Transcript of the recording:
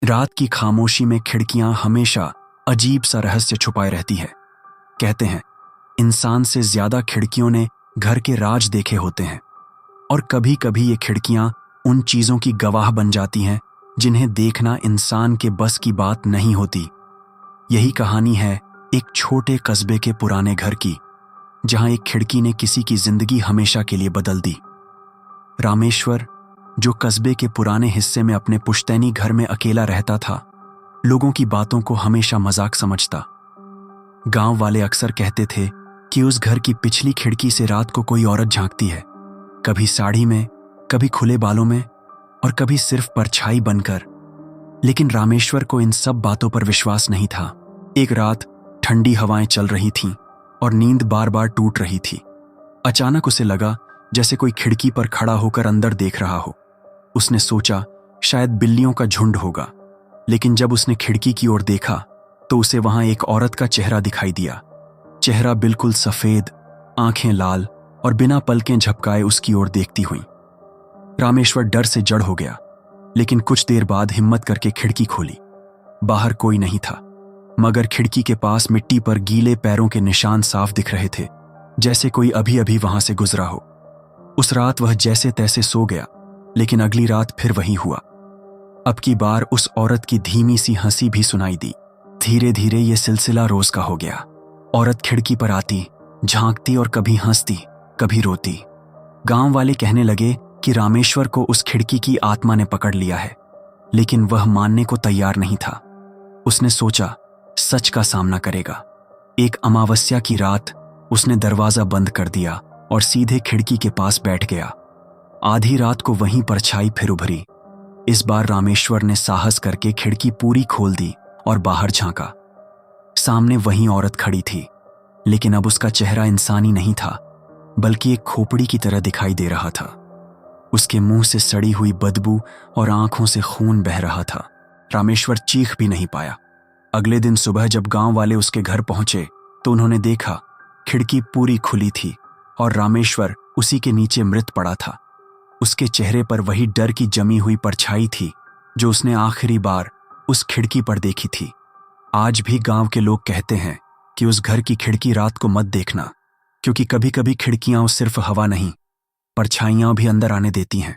रात की खामोशी में खिड़कियां हमेशा अजीब सा रहस्य छुपाए रहती है। कहते हैं इंसान से ज्यादा खिड़कियों ने घर के राज देखे होते हैं, और कभी कभी ये खिड़कियां उन चीजों की गवाह बन जाती हैं जिन्हें देखना इंसान के बस की बात नहीं होती। यही कहानी है एक छोटे कस्बे के पुराने घर की, जहां एक खिड़की ने किसी की जिंदगी हमेशा के लिए बदल दी। रामेश्वर, जो कस्बे के पुराने हिस्से में अपने पुश्तैनी घर में अकेला रहता था, लोगों की बातों को हमेशा मजाक समझता। गांव वाले अक्सर कहते थे कि उस घर की पिछली खिड़की से रात को कोई औरत झांकती है, कभी साड़ी में, कभी खुले बालों में, और कभी सिर्फ परछाई बनकर। लेकिन रामेश्वर को इन सब बातों पर विश्वास नहीं था। एक रात ठंडी हवाएं चल रही थीं और नींद बार बार टूट रही थी। अचानक उसे लगा जैसे कोई खिड़की पर खड़ा होकर अंदर देख रहा हो। उसने सोचा शायद बिल्लियों का झुंड होगा, लेकिन जब उसने खिड़की की ओर देखा तो उसे वहां एक औरत का चेहरा दिखाई दिया। चेहरा बिल्कुल सफेद, आंखें लाल और बिना पलकें झपकाए उसकी ओर देखती हुई। रामेश्वर डर से जड़ हो गया, लेकिन कुछ देर बाद हिम्मत करके खिड़की खोली। बाहर कोई नहीं था, मगर खिड़की के पास मिट्टी पर गीले पैरों के निशान साफ दिख रहे थे, जैसे कोई अभी अभी वहां से गुजरा हो। उस रात वह जैसे तैसे सो गया, लेकिन अगली रात फिर वही हुआ। अब की बार उस औरत की धीमी सी हंसी भी सुनाई दी। धीरे धीरे ये सिलसिला रोज का हो गया। औरत खिड़की पर आती, झांकती और कभी हंसती, कभी रोती। गांव वाले कहने लगे कि रामेश्वर को उस खिड़की की आत्मा ने पकड़ लिया है, लेकिन वह मानने को तैयार नहीं था। उसने सोचा सच का सामना करेगा। एक अमावस्या की रात उसने दरवाजा बंद कर दिया और सीधे खिड़की के पास बैठ गया। आधी रात को वहीं परछाई फिर उभरी। इस बार रामेश्वर ने साहस करके खिड़की पूरी खोल दी और बाहर झांका। सामने वहीं औरत खड़ी थी, लेकिन अब उसका चेहरा इंसानी नहीं था, बल्कि एक खोपड़ी की तरह दिखाई दे रहा था। उसके मुंह से सड़ी हुई बदबू और आंखों से खून बह रहा था। रामेश्वर चीख भी नहीं पाया। अगले दिन सुबह जब गांव वाले उसके घर पहुंचे तो उन्होंने देखा खिड़की पूरी खुली थी और रामेश्वर उसी के नीचे मृत पड़ा था। उसके चेहरे पर वही डर की जमी हुई परछाई थी जो उसने आखिरी बार उस खिड़की पर देखी थी। आज भी गांव के लोग कहते हैं कि उस घर की खिड़की रात को मत देखना, क्योंकि कभी कभी खिड़कियां सिर्फ हवा नहीं, परछाइयां भी अंदर आने देती हैं।